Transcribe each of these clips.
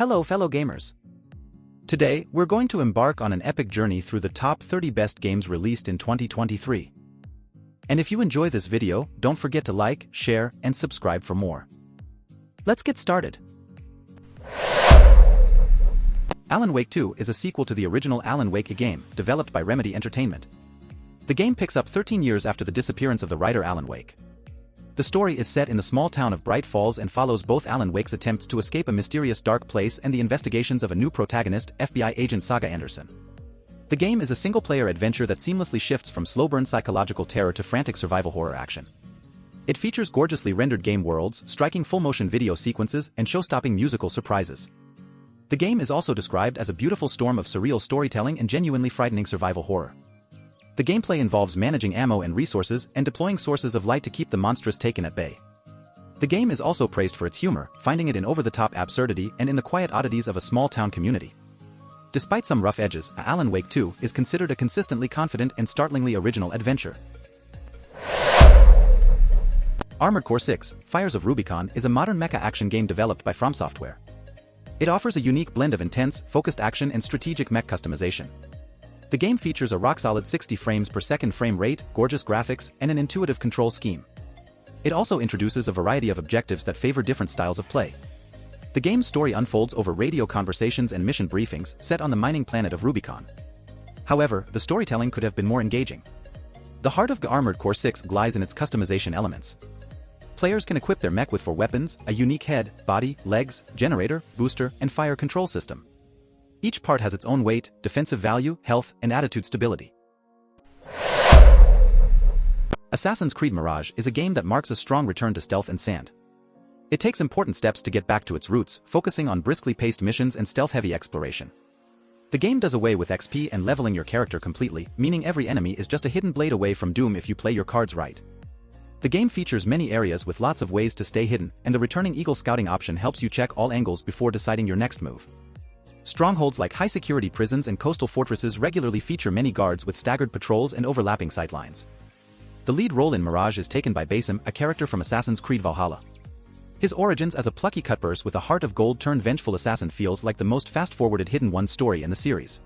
Hello fellow gamers. Today, we're going to embark on an epic journey through the top 30 best games released in 2023. And if you enjoy this video, don't forget to like, share, and subscribe for more. Let's get started. Alan Wake 2 is a sequel to the original Alan Wake game, developed by Remedy Entertainment. The game picks up 13 years after the disappearance of the writer Alan Wake. The story is set in the small town of Bright Falls and follows both Alan Wake's attempts to escape a mysterious dark place and the investigations of a new protagonist, FBI agent Saga Anderson. The game is a single-player adventure that seamlessly shifts from slow-burn psychological terror to frantic survival horror action. It features gorgeously rendered game worlds, striking full-motion video sequences, and show-stopping musical surprises. The game is also described as a beautiful storm of surreal storytelling and genuinely frightening survival horror. The gameplay involves managing ammo and resources and deploying sources of light to keep the monstrous taken at bay. The game is also praised for its humor, finding it in over-the-top absurdity and in the quiet oddities of a small-town community. Despite some rough edges, Alan Wake 2 is considered a consistently confident and startlingly original adventure. Armored Core 6: Fires of Rubicon is a modern mecha action game developed by From Software. It offers a unique blend of intense, focused action and strategic mech customization. The game features a rock-solid 60 frames per second frame rate, gorgeous graphics, and an intuitive control scheme. It also introduces a variety of objectives that favor different styles of play. The game's story unfolds over radio conversations and mission briefings set on the mining planet of Rubicon. However, the storytelling could have been more engaging. The heart of Armored Core 6 lies in its customization elements. Players can equip their mech with 4 weapons, a unique head, body, legs, generator, booster, and fire control system. Each part has its own weight, defensive value, health, and attitude stability. Assassin's Creed Mirage is a game that marks a strong return to stealth and sand. It takes important steps to get back to its roots, focusing on briskly paced missions and stealth-heavy exploration. The game does away with XP and leveling your character completely, meaning every enemy is just a hidden blade away from doom if you play your cards right. The game features many areas with lots of ways to stay hidden, and the returning Eagle scouting option helps you check all angles before deciding your next move. Strongholds like high-security prisons and coastal fortresses regularly feature many guards with staggered patrols and overlapping sightlines. The lead role in Mirage is taken by Basim, a character from Assassin's Creed Valhalla. His origins as a plucky cutpurse with a heart of gold turned vengeful assassin feels like the most fast-forwarded Hidden One story in the series.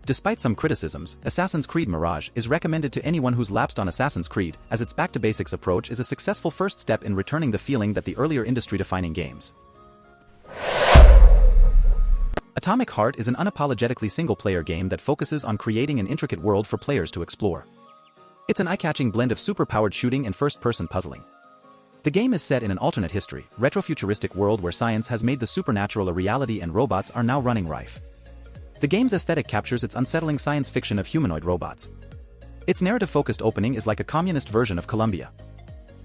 Despite some criticisms, Assassin's Creed Mirage is recommended to anyone who's lapsed on Assassin's Creed, as its back-to-basics approach is a successful first step in returning the feeling that the earlier industry-defining games. Atomic Heart is an unapologetically single-player game that focuses on creating an intricate world for players to explore. It's an eye-catching blend of super-powered shooting and first-person puzzling. The game is set in an alternate history, retrofuturistic world where science has made the supernatural a reality and robots are now running rife. The game's aesthetic captures its unsettling science fiction of humanoid robots. Its narrative-focused opening is like a communist version of Columbia.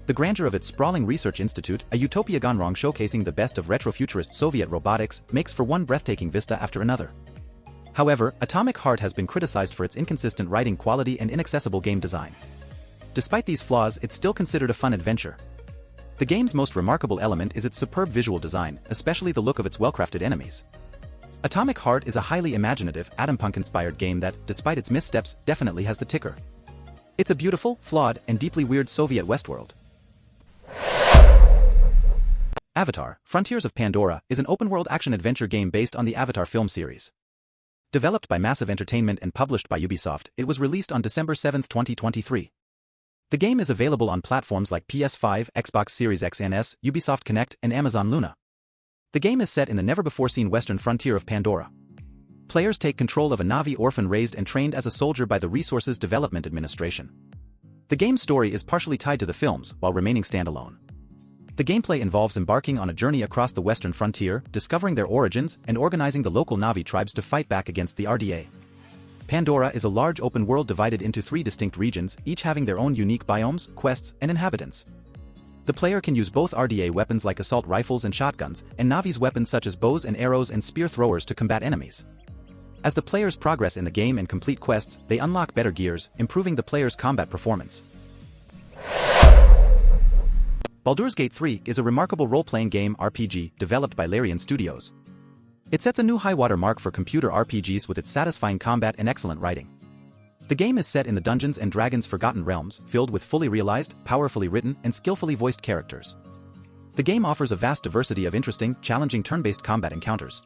The grandeur of its sprawling research institute, a utopia gone wrong showcasing the best of retrofuturist Soviet robotics, makes for one breathtaking vista after another. However, Atomic Heart has been criticized for its inconsistent writing quality and inaccessible game design. Despite these flaws, it's still considered a fun adventure. The game's most remarkable element is its superb visual design, especially the look of its well-crafted enemies. Atomic Heart is a highly imaginative, Atompunk-inspired game that, despite its missteps, definitely has the ticker. It's a beautiful, flawed, and deeply weird Soviet Westworld. Avatar: Frontiers of Pandora is an open-world action-adventure game based on the Avatar film series. Developed by Massive Entertainment and published by Ubisoft, it was released on December 7, 2023. The game is available on platforms like PS5, Xbox Series X and S, Ubisoft Connect, and Amazon Luna. The game is set in the never-before-seen western frontier of Pandora. Players take control of a Na'vi orphan raised and trained as a soldier by the Resources Development Administration. The game's story is partially tied to the films, while remaining standalone. The gameplay involves embarking on a journey across the western frontier, discovering their origins, and organizing the local Na'vi tribes to fight back against the RDA. Pandora is a large open world divided into 3 distinct regions, each having their own unique biomes, quests, and inhabitants. The player can use both RDA weapons like assault rifles and shotguns, and Na'vi's weapons such as bows and arrows and spear throwers to combat enemies. As the players progress in the game and complete quests, they unlock better gears, improving the player's combat performance. Baldur's Gate 3 is a remarkable role-playing game RPG developed by Larian Studios. It sets a new high-water mark for computer RPGs with its satisfying combat and excellent writing. The game is set in the Dungeons & Dragons Forgotten Realms, filled with fully realized, powerfully written, and skillfully voiced characters. The game offers a vast diversity of interesting, challenging turn-based combat encounters.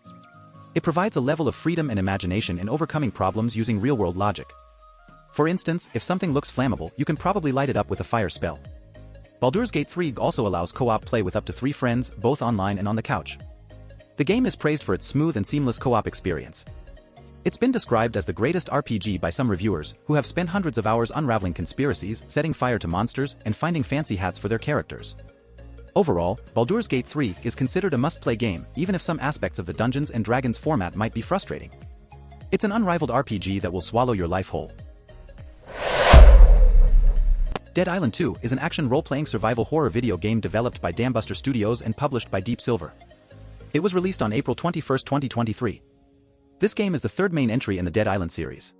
It provides a level of freedom and imagination in overcoming problems using real-world logic. For instance, if something looks flammable, you can probably light it up with a fire spell. Baldur's Gate 3 also allows co-op play with up to 3 friends, both online and on the couch. The game is praised for its smooth and seamless co-op experience. It's been described as the greatest RPG by some reviewers, who have spent hundreds of hours unraveling conspiracies, setting fire to monsters, and finding fancy hats for their characters. Overall, Baldur's Gate 3 is considered a must-play game, even if some aspects of the Dungeons & Dragons format might be frustrating. It's an unrivaled RPG that will swallow your life whole. Dead Island 2 is an action role-playing survival horror video game developed by Dambuster Studios and published by Deep Silver. It was released on April 21, 2023. This game is the third main entry in the Dead Island series.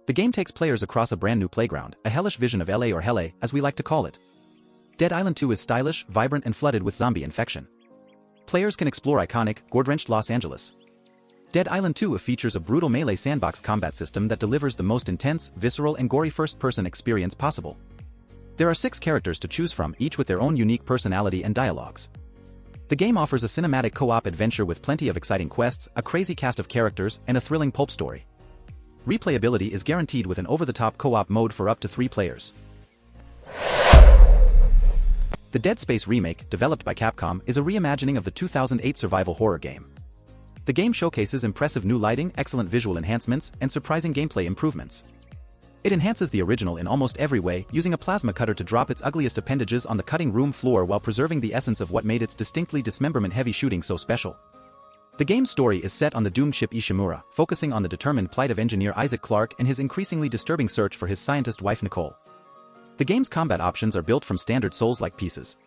The game takes players across a brand new playground, a hellish vision of LA, or Helle, as we like to call it. Dead Island 2 is stylish, vibrant, and flooded with zombie infection. Players can explore iconic, gore-drenched Los Angeles. Dead Island 2 features a brutal melee sandbox combat system that delivers the most intense, visceral, and gory first-person experience possible. There are 6 characters to choose from, each with their own unique personality and dialogues. The game offers a cinematic co-op adventure with plenty of exciting quests, a crazy cast of characters, and a thrilling pulp story. Replayability is guaranteed with an over-the-top co-op mode for up to 3 players. The Dead Space remake, developed by Capcom, is a reimagining of the 2008 survival horror game. The game showcases impressive new lighting, excellent visual enhancements, and surprising gameplay improvements. It enhances the original in almost every way, using a plasma cutter to drop its ugliest appendages on the cutting room floor while preserving the essence of what made its distinctly dismemberment-heavy shooting so special. The game's story is set on the doomed ship Ishimura, focusing on the determined plight of engineer Isaac Clarke and his increasingly disturbing search for his scientist wife Nicole. The game's combat options are built from standard Souls-like pieces.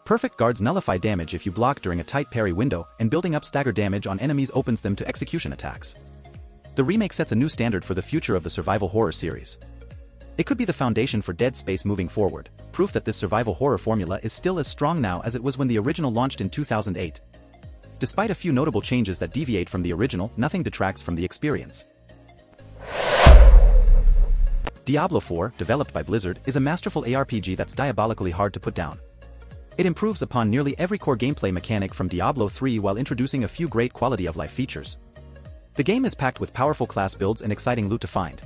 Perfect guards nullify damage if you block during a tight parry window, and building up stagger damage on enemies opens them to execution attacks. The remake sets a new standard for the future of the survival horror series. It could be the foundation for Dead Space moving forward, proof that this survival horror formula is still as strong now as it was when the original launched in 2008. Despite a few notable changes that deviate from the original, nothing detracts from the experience. Diablo IV, developed by Blizzard, is a masterful ARPG that's diabolically hard to put down. It improves upon nearly every core gameplay mechanic from Diablo III while introducing a few great quality-of-life features. The game is packed with powerful class builds and exciting loot to find.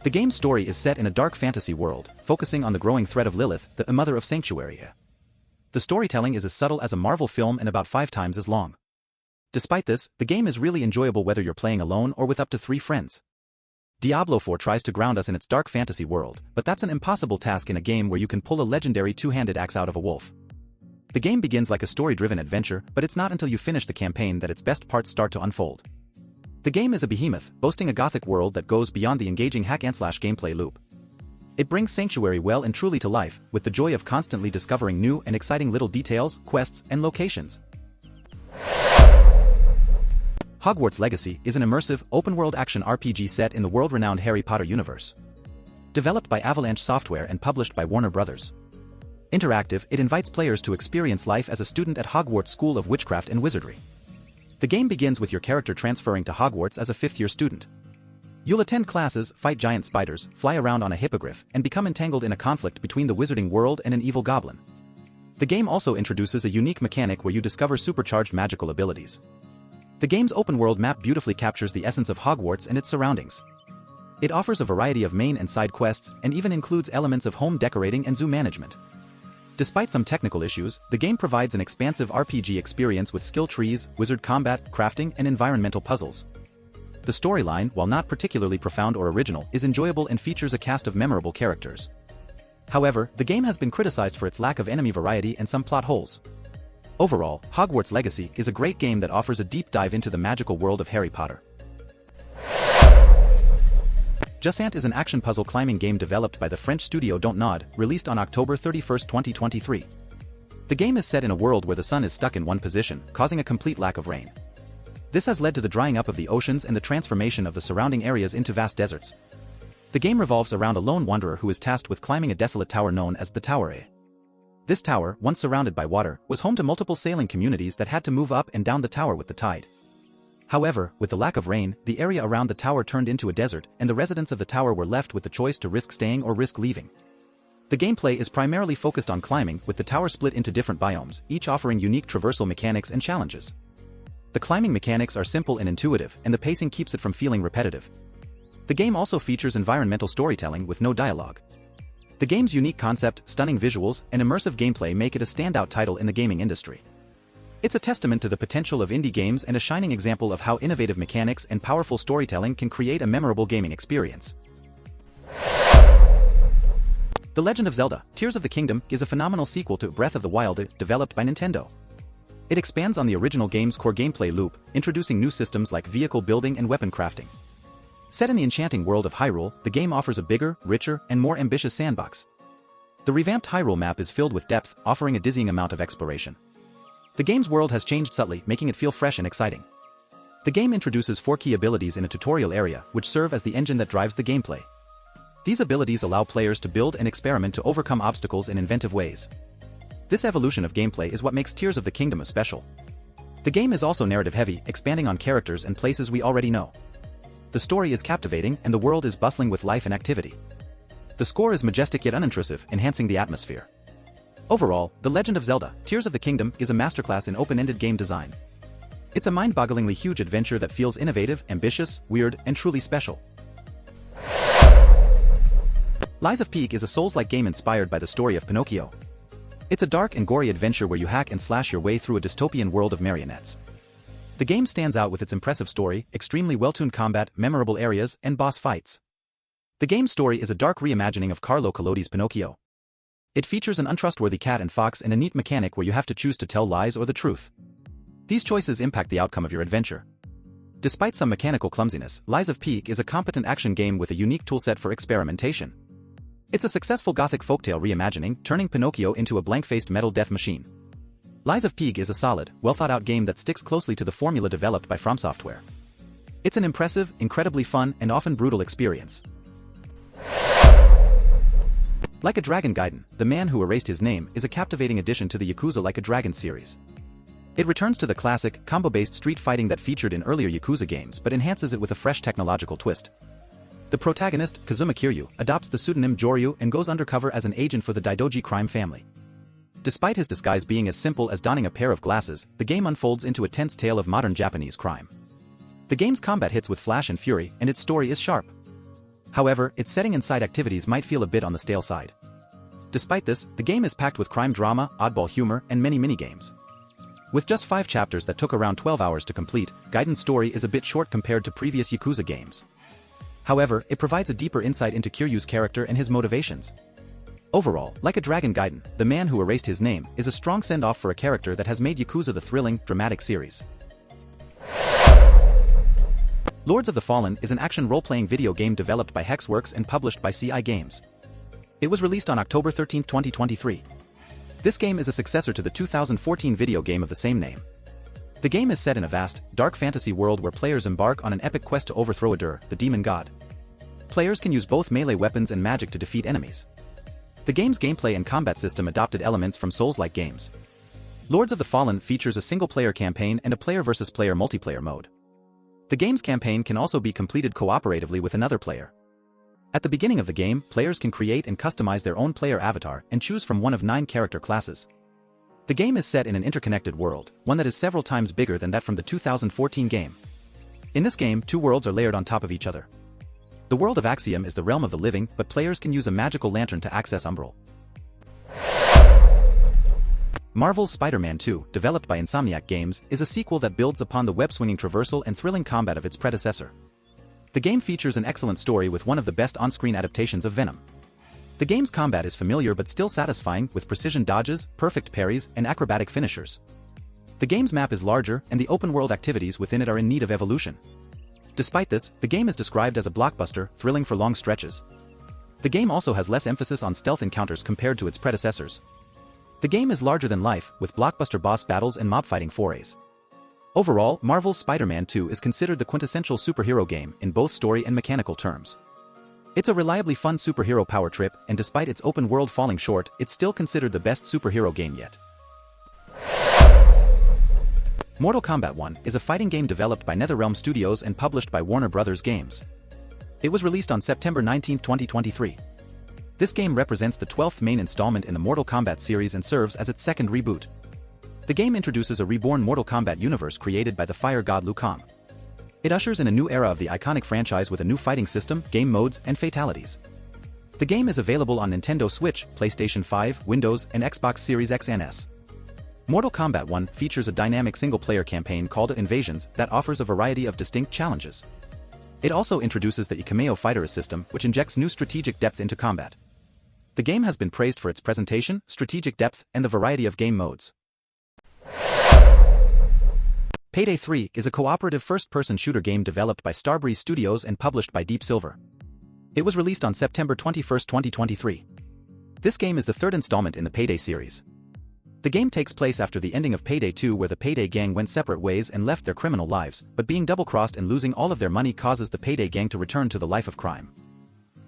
The game's story is set in a dark fantasy world, focusing on the growing threat of Lilith, the mother of Sanctuary. The storytelling is as subtle as a Marvel film and about 5 times as long. Despite this, the game is really enjoyable whether you're playing alone or with up to 3 friends. Diablo IV tries to ground us in its dark fantasy world, but that's an impossible task in a game where you can pull a legendary two-handed axe out of a wolf. The game begins like a story-driven adventure, but it's not until you finish the campaign that its best parts start to unfold. The game is a behemoth, boasting a gothic world that goes beyond the engaging hack-and-slash gameplay loop. It brings Sanctuary well and truly to life, with the joy of constantly discovering new and exciting little details, quests, and locations. Hogwarts Legacy is an immersive, open-world action RPG set in the world-renowned Harry Potter universe. Developed by Avalanche Software and published by Warner Bros. Interactive, it invites players to experience life as a student at Hogwarts School of Witchcraft and Wizardry. The game begins with your character transferring to Hogwarts as a 5th-year student. You'll attend classes, fight giant spiders, fly around on a hippogriff, and become entangled in a conflict between the wizarding world and an evil goblin. The game also introduces a unique mechanic where you discover supercharged magical abilities. The game's open-world map beautifully captures the essence of Hogwarts and its surroundings. It offers a variety of main and side quests, and even includes elements of home decorating and zoo management. Despite some technical issues, the game provides an expansive RPG experience with skill trees, wizard combat, crafting, and environmental puzzles. The storyline, while not particularly profound or original, is enjoyable and features a cast of memorable characters. However, the game has been criticized for its lack of enemy variety and some plot holes. Overall, Hogwarts Legacy is a great game that offers a deep dive into the magical world of Harry Potter. Jusant is an action puzzle climbing game developed by the French studio Don't Nod, released on October 31, 2023. The game is set in a world where the sun is stuck in one position, causing a complete lack of rain. This has led to the drying up of the oceans and the transformation of the surrounding areas into vast deserts. The game revolves around a lone wanderer who is tasked with climbing a desolate tower known as the Tower A. This tower, once surrounded by water, was home to multiple sailing communities that had to move up and down the tower with the tide. However, with the lack of rain, the area around the tower turned into a desert, and the residents of the tower were left with the choice to risk staying or risk leaving. The gameplay is primarily focused on climbing, with the tower split into different biomes, each offering unique traversal mechanics and challenges. The climbing mechanics are simple and intuitive, and the pacing keeps it from feeling repetitive. The game also features environmental storytelling with no dialogue. The game's unique concept, stunning visuals, and immersive gameplay make it a standout title in the gaming industry. It's a testament to the potential of indie games and a shining example of how innovative mechanics and powerful storytelling can create a memorable gaming experience. The Legend of Zelda: Tears of the Kingdom is a phenomenal sequel to Breath of the Wild developed by Nintendo. It expands on the original game's core gameplay loop, introducing new systems like vehicle building and weapon crafting. Set in the enchanting world of Hyrule, the game offers a bigger, richer, and more ambitious sandbox. The revamped Hyrule map is filled with depth, offering a dizzying amount of exploration. The game's world has changed subtly, making it feel fresh and exciting. The game introduces 4 key abilities in a tutorial area, which serve as the engine that drives the gameplay. These abilities allow players to build and experiment to overcome obstacles in inventive ways. This evolution of gameplay is what makes Tears of the Kingdom special. The game is also narrative-heavy, expanding on characters and places we already know. The story is captivating and the world is bustling with life and activity. The score is majestic yet unintrusive, enhancing the atmosphere. Overall, The Legend of Zelda: Tears of the Kingdom is a masterclass in open-ended game design. It's a mind-bogglingly huge adventure that feels innovative, ambitious, weird, and truly special. Lies of P is a Souls-like game inspired by the story of Pinocchio. It's a dark and gory adventure where you hack and slash your way through a dystopian world of marionettes. The game stands out with its impressive story, extremely well-tuned combat, memorable areas, and boss fights. The game's story is a dark reimagining of Carlo Collodi's Pinocchio. It features an untrustworthy cat and fox and a neat mechanic where you have to choose to tell lies or the truth. These choices impact the outcome of your adventure. Despite some mechanical clumsiness, Lies of P is a competent action game with a unique toolset for experimentation. It's a successful gothic folktale reimagining, turning Pinocchio into a blank-faced metal death machine. Lies of P is a solid, well-thought-out game that sticks closely to the formula developed by From Software. It's an impressive, incredibly fun, and often brutal experience. Like a Dragon Gaiden: The Man Who Erased His Name is a captivating addition to the Yakuza Like a Dragon series. It returns to the classic, combo-based street fighting that featured in earlier Yakuza games but enhances it with a fresh technological twist. The protagonist, Kazuma Kiryu, adopts the pseudonym Joryu and goes undercover as an agent for the Daidoji crime family. Despite his disguise being as simple as donning a pair of glasses, the game unfolds into a tense tale of modern Japanese crime. The game's combat hits with flash and fury, and its story is sharp. However, its setting and side activities might feel a bit on the stale side. Despite this, the game is packed with crime drama, oddball humor, and many minigames. With just 5 chapters that took around 12 hours to complete, Gaiden's story is a bit short compared to previous Yakuza games. However, it provides a deeper insight into Kiryu's character and his motivations. Overall, Like a Dragon Gaiden: The Man Who Erased His Name is a strong send-off for a character that has made Yakuza the thrilling, dramatic series. Lords of the Fallen is an action role-playing video game developed by Hexworks and published by CI Games. It was released on October 13, 2023. This game is a successor to the 2014 video game of the same name. The game is set in a vast, dark fantasy world where players embark on an epic quest to overthrow Adur, the demon god. Players can use both melee weapons and magic to defeat enemies. The game's gameplay and combat system adopted elements from Souls-like games. Lords of the Fallen features a single-player campaign and a player-versus-player multiplayer mode. The game's campaign can also be completed cooperatively with another player. At the beginning of the game, players can create and customize their own player avatar and choose from one of 9 character classes. The game is set in an interconnected world, one that is several times bigger than that from the 2014 game. In this game, 2 worlds are layered on top of each other. The world of Axiom is the realm of the living, but players can use a magical lantern to access Umbral. Marvel's Spider-Man 2, developed by Insomniac Games, is a sequel that builds upon the web-swinging traversal and thrilling combat of its predecessor. The game features an excellent story with one of the best on-screen adaptations of Venom. The game's combat is familiar but still satisfying, with precision dodges, perfect parries, and acrobatic finishers. The game's map is larger, and the open-world activities within it are in need of evolution. Despite this, the game is described as a blockbuster, thrilling for long stretches. The game also has less emphasis on stealth encounters compared to its predecessors. The game is larger than life, with blockbuster boss battles and mob-fighting forays. Overall, Marvel's Spider-Man 2 is considered the quintessential superhero game in both story and mechanical terms. It's a reliably fun superhero power trip, and despite its open world falling short, it's still considered the best superhero game yet. Mortal Kombat 1 is a fighting game developed by NetherRealm Studios and published by Warner Bros. Games. It was released on September 19, 2023. This game represents the 12th main installment in the Mortal Kombat series and serves as its second reboot. The game introduces a reborn Mortal Kombat universe created by the fire god Liu Kang. It ushers in a new era of the iconic franchise with a new fighting system, game modes, and fatalities. The game is available on Nintendo Switch, PlayStation 5, Windows, and Xbox Series X and S. Mortal Kombat 1 features a dynamic single-player campaign called Invasions that offers a variety of distinct challenges. It also introduces the Ikameo Fighter system, which injects new strategic depth into combat. The game has been praised for its presentation, strategic depth, and the variety of game modes. Payday 3 is a cooperative first-person shooter game developed by Starbreeze Studios and published by Deep Silver. It was released on September 21, 2023. This game is the third installment in the Payday series. The game takes place after the ending of Payday 2, where the Payday gang went separate ways and left their criminal lives, but being double-crossed and losing all of their money causes the Payday gang to return to the life of crime.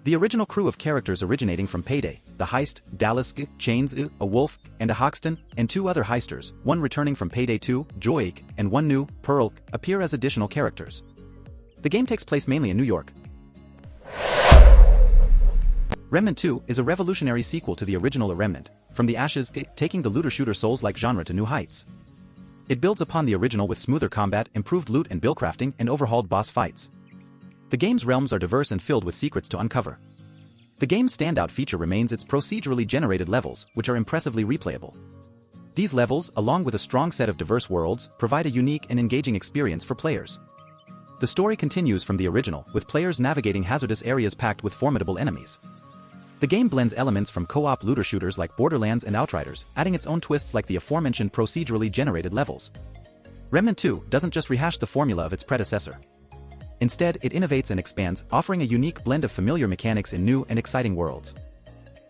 The original crew of characters originating from Payday, the Heist, Dallas, Chains, a Wolf, and a Hoxton, and two other heisters, one returning from Payday 2, Joik, and one new, Pearl, appear as additional characters. The game takes place mainly in New York. Remnant 2 is a revolutionary sequel to the original Remnant, from the ashes, taking the looter-shooter Souls-like genre to new heights. It builds upon the original with smoother combat, improved loot and bill crafting, and overhauled boss fights. The game's realms are diverse and filled with secrets to uncover. The game's standout feature remains its procedurally generated levels, which are impressively replayable. These levels, along with a strong set of diverse worlds, provide a unique and engaging experience for players. The story continues from the original, with players navigating hazardous areas packed with formidable enemies. The game blends elements from co-op looter shooters like Borderlands and Outriders, adding its own twists like the aforementioned procedurally generated levels. Remnant 2 doesn't just rehash the formula of its predecessor. Instead, it innovates and expands, offering a unique blend of familiar mechanics in new and exciting worlds.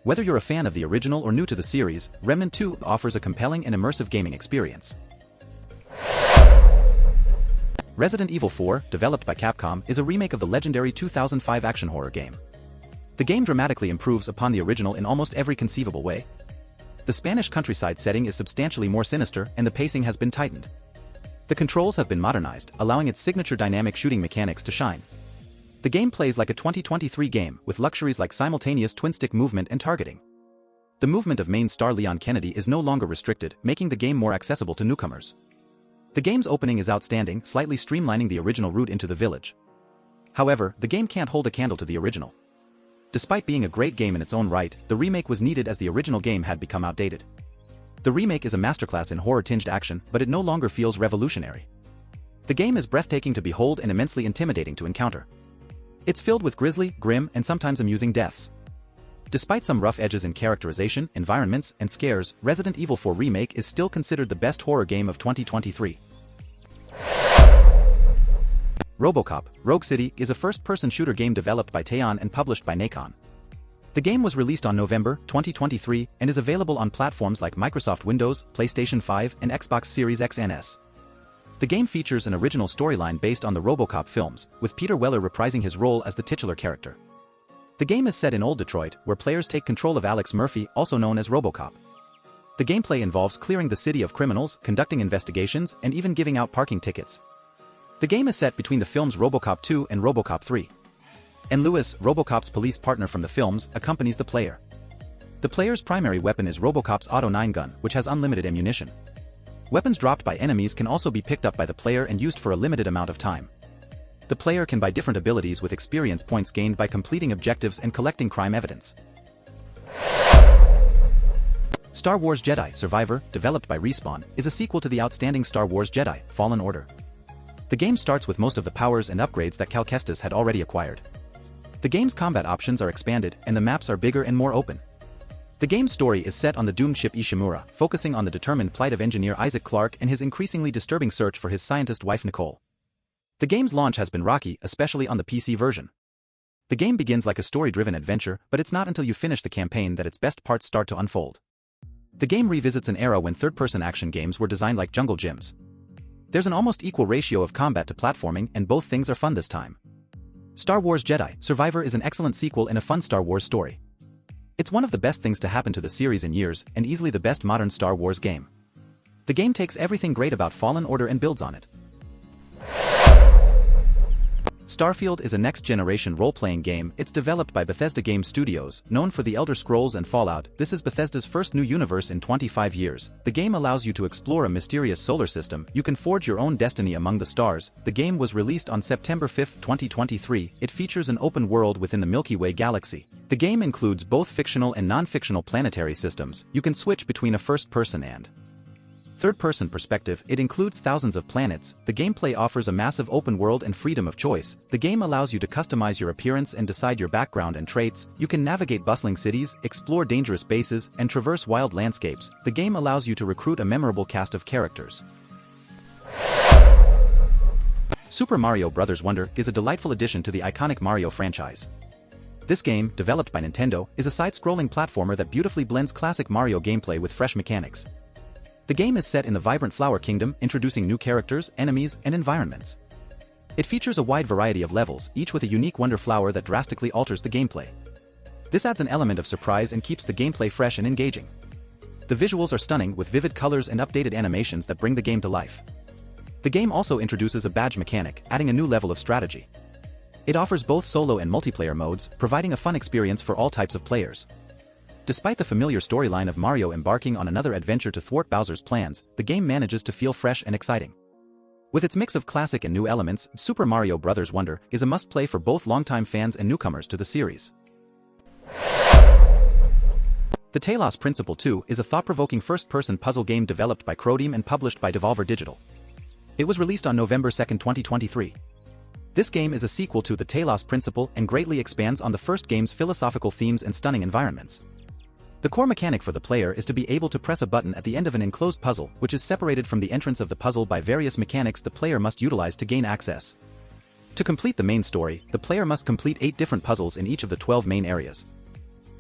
Whether you're a fan of the original or new to the series, Remnant 2 offers a compelling and immersive gaming experience. Resident Evil 4, developed by Capcom, is a remake of the legendary 2005 action horror game. The game dramatically improves upon the original in almost every conceivable way. The Spanish countryside setting is substantially more sinister, and the pacing has been tightened. The controls have been modernized, allowing its signature dynamic shooting mechanics to shine. The game plays like a 2023 game, with luxuries like simultaneous twin-stick movement and targeting. The movement of main star Leon Kennedy is no longer restricted, making the game more accessible to newcomers. The game's opening is outstanding, slightly streamlining the original route into the village. However, the game can't hold a candle to the original. Despite being a great game in its own right, the remake was needed as the original game had become outdated. The remake is a masterclass in horror-tinged action, but it no longer feels revolutionary. The game is breathtaking to behold and immensely intimidating to encounter. It's filled with grisly, grim, and sometimes amusing deaths. Despite some rough edges in characterization, environments, and scares, Resident Evil 4 Remake is still considered the best horror game of 2023. RoboCop: Rogue City is a first-person shooter game developed by Teyon and published by Nacon. The game was released on November 2023 and is available on platforms like Microsoft Windows, PlayStation 5, and Xbox Series X and S. The game features an original storyline based on the RoboCop films, with Peter Weller reprising his role as the titular character. The game is set in Old Detroit, where players take control of Alex Murphy, also known as RoboCop. The gameplay involves clearing the city of criminals, conducting investigations, and even giving out parking tickets. The game is set between the films RoboCop 2 and RoboCop 3. And Lewis, RoboCop's police partner from the films, accompanies the player. The player's primary weapon is RoboCop's Auto 9 gun, which has unlimited ammunition. Weapons dropped by enemies can also be picked up by the player and used for a limited amount of time. The player can buy different abilities with experience points gained by completing objectives and collecting crime evidence. Star Wars Jedi: Survivor, developed by Respawn, is a sequel to the outstanding Star Wars Jedi: Fallen Order. The game starts with most of the powers and upgrades that Cal Kestis had already acquired. The game's combat options are expanded, and the maps are bigger and more open. The game's story is set on the doomed ship Ishimura, focusing on the determined plight of engineer Isaac Clarke and his increasingly disturbing search for his scientist wife Nicole. The game's launch has been rocky, especially on the PC version. The game begins like a story-driven adventure, but it's not until you finish the campaign that its best parts start to unfold. The game revisits an era when third-person action games were designed like jungle gyms. There's an almost equal ratio of combat to platforming, and both things are fun this time. Star Wars Jedi: Survivor is an excellent sequel and a fun Star Wars story. It's one of the best things to happen to the series in years, and easily the best modern Star Wars game. The game takes everything great about Fallen Order and builds on it. Starfield is a next-generation role-playing game. It's developed by Bethesda Game Studios, known for The Elder Scrolls and Fallout. This is Bethesda's first new universe in 25 years. The game allows you to explore a mysterious solar system. You can forge your own destiny among the stars. The game was released on September 5, 2023. It features an open world within the Milky Way galaxy. The game includes both fictional and non-fictional planetary systems. You can switch between a first-person and third-person perspective. It includes thousands of planets. The gameplay offers a massive open world and freedom of choice. The game allows you to customize your appearance and decide your background and traits. You can navigate bustling cities, explore dangerous bases, and traverse wild landscapes. The game allows you to recruit a memorable cast of characters. Super Mario Bros. Wonder is a delightful addition to the iconic Mario franchise. This game, developed by Nintendo, is a side-scrolling platformer that beautifully blends classic Mario gameplay with fresh mechanics. The game is set in the vibrant Flower Kingdom, introducing new characters, enemies, and environments. It features a wide variety of levels, each with a unique wonder flower that drastically alters the gameplay. This adds an element of surprise and keeps the gameplay fresh and engaging. The visuals are stunning, with vivid colors and updated animations that bring the game to life. The game also introduces a badge mechanic, adding a new level of strategy. It offers both solo and multiplayer modes, providing a fun experience for all types of players. Despite the familiar storyline of Mario embarking on another adventure to thwart Bowser's plans, the game manages to feel fresh and exciting. With its mix of classic and new elements, Super Mario Bros. Wonder is a must-play for both longtime fans and newcomers to the series. The Talos Principle 2 is a thought-provoking first-person puzzle game developed by Croteam and published by Devolver Digital. It was released on November 2, 2023. This game is a sequel to The Talos Principle and greatly expands on the first game's philosophical themes and stunning environments. The core mechanic for the player is to be able to press a button at the end of an enclosed puzzle, which is separated from the entrance of the puzzle by various mechanics the player must utilize to gain access. To complete the main story, the player must complete 8 different puzzles in each of the 12 main areas.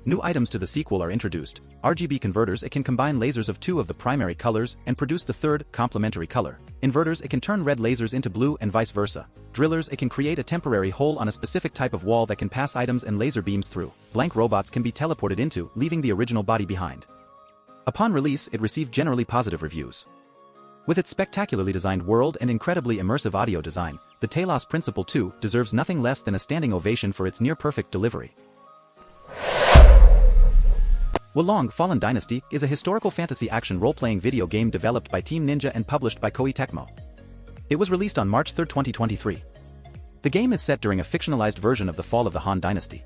New items to the sequel are introduced: RGB converters. It can combine lasers of 2 of the primary colors and produce the third, complementary color. Inverters. It can turn red lasers into blue and vice versa. Drillers. It can create a temporary hole on a specific type of wall that can pass items and laser beams through. Blank robots can be teleported into, leaving the original body behind. Upon release, it received generally positive reviews. With its spectacularly designed world and incredibly immersive audio design, the Talos Principle 2 deserves nothing less than a standing ovation for its near-perfect delivery. Wolong Fallen Dynasty is a historical fantasy action role-playing video game developed by Team Ninja and published by Koei Tecmo. It was released on March 3, 2023. The game is set during a fictionalized version of the fall of the Han Dynasty.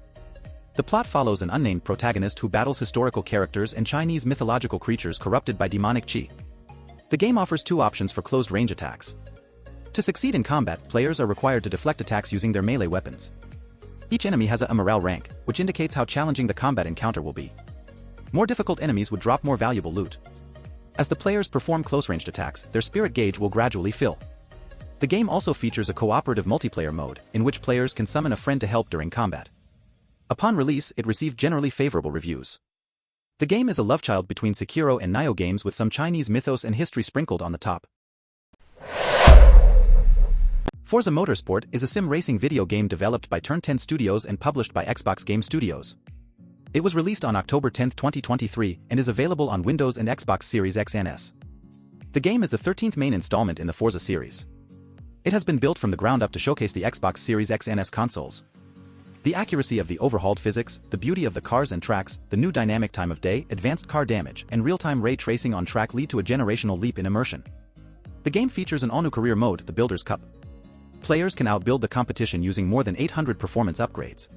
The plot follows an unnamed protagonist who battles historical characters and Chinese mythological creatures corrupted by demonic qi. The game offers 2 options for closed-range attacks. To succeed in combat, players are required to deflect attacks using their melee weapons. Each enemy has a morale rank, which indicates how challenging the combat encounter will be. More difficult enemies would drop more valuable loot. As the players perform close-ranged attacks, their spirit gauge will gradually fill. The game also features a cooperative multiplayer mode, in which players can summon a friend to help during combat. Upon release, it received generally favorable reviews. The game is a love child between Sekiro and Nioh games, with some Chinese mythos and history sprinkled on the top. Forza Motorsport is a sim racing video game developed by Turn 10 Studios and published by Xbox Game Studios. It was released on October 10, 2023, and is available on Windows and Xbox Series X and S. The game is the 13th main installment in the Forza series. It has been built from the ground up to showcase the Xbox Series X and S consoles. The accuracy of the overhauled physics, the beauty of the cars and tracks, the new dynamic time of day, advanced car damage, and real-time ray tracing on track lead to a generational leap in immersion. The game features an all-new career mode, the Builders' Cup. Players can outbuild the competition using more than 800 performance upgrades.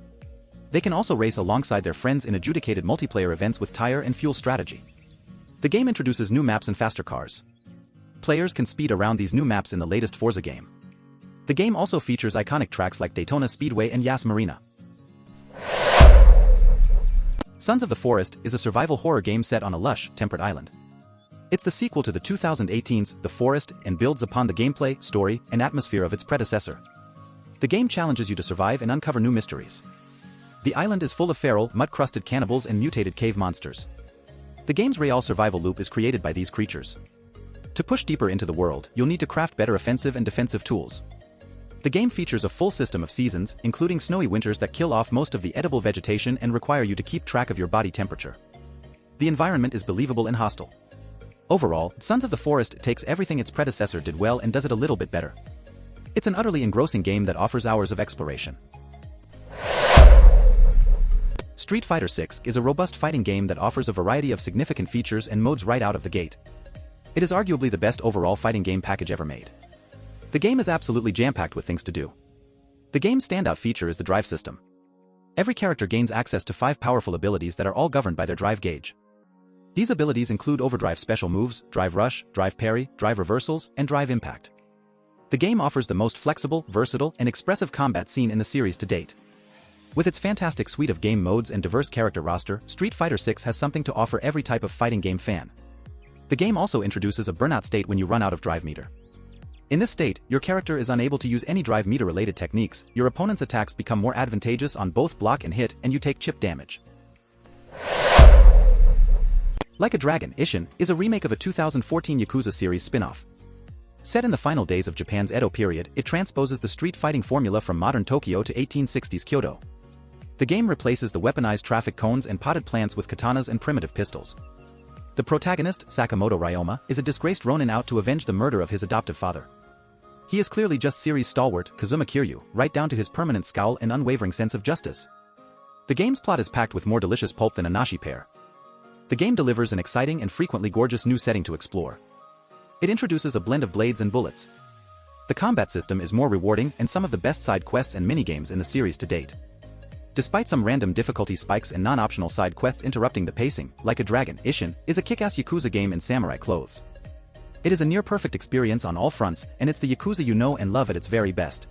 They can also race alongside their friends in adjudicated multiplayer events with tire and fuel strategy. The game introduces new maps and faster cars. Players can speed around these new maps in the latest Forza game. The game also features iconic tracks like Daytona Speedway and Yas Marina. Sons of the Forest is a survival horror game set on a lush, temperate island. It's the sequel to the 2018's The Forest and builds upon the gameplay, story, and atmosphere of its predecessor. The game challenges you to survive and uncover new mysteries. The island is full of feral, mud-crusted cannibals and mutated cave monsters. The game's real survival loop is created by these creatures. To push deeper into the world, you'll need to craft better offensive and defensive tools. The game features a full system of seasons, including snowy winters that kill off most of the edible vegetation and require you to keep track of your body temperature. The environment is believable and hostile. Overall, Sons of the Forest takes everything its predecessor did well and does it a little bit better. It's an utterly engrossing game that offers hours of exploration. Street Fighter VI is a robust fighting game that offers a variety of significant features and modes right out of the gate. It is arguably the best overall fighting game package ever made. The game is absolutely jam-packed with things to do. The game's standout feature is the drive system. Every character gains access to 5 powerful abilities that are all governed by their drive gauge. These abilities include overdrive special moves, drive rush, drive parry, drive reversals, and drive impact. The game offers the most flexible, versatile, and expressive combat scene in the series to date. With its fantastic suite of game modes and diverse character roster, Street Fighter VI has something to offer every type of fighting game fan. The game also introduces a burnout state when you run out of drive meter. In this state, your character is unable to use any drive meter-related techniques, your opponent's attacks become more advantageous on both block and hit, and you take chip damage. Like a Dragon, Ishin is a remake of a 2014 Yakuza series spin-off. Set in the final days of Japan's Edo period, it transposes the street fighting formula from modern Tokyo to 1860s Kyoto. The game replaces the weaponized traffic cones and potted plants with katanas and primitive pistols. The protagonist, Sakamoto Ryoma, is a disgraced Ronin out to avenge the murder of his adoptive father. He is clearly just series stalwart Kazuma Kiryu, right down to his permanent scowl and unwavering sense of justice. The game's plot is packed with more delicious pulp than a nashi pear. The game delivers an exciting and frequently gorgeous new setting to explore. It introduces a blend of blades and bullets. The combat system is more rewarding and some of the best side quests and minigames in the series to date. Despite some random difficulty spikes and non-optional side quests interrupting the pacing, Like a Dragon, Ishin is a kick-ass Yakuza game in samurai clothes. It is a near-perfect experience on all fronts, and it's the Yakuza you know and love at its very best.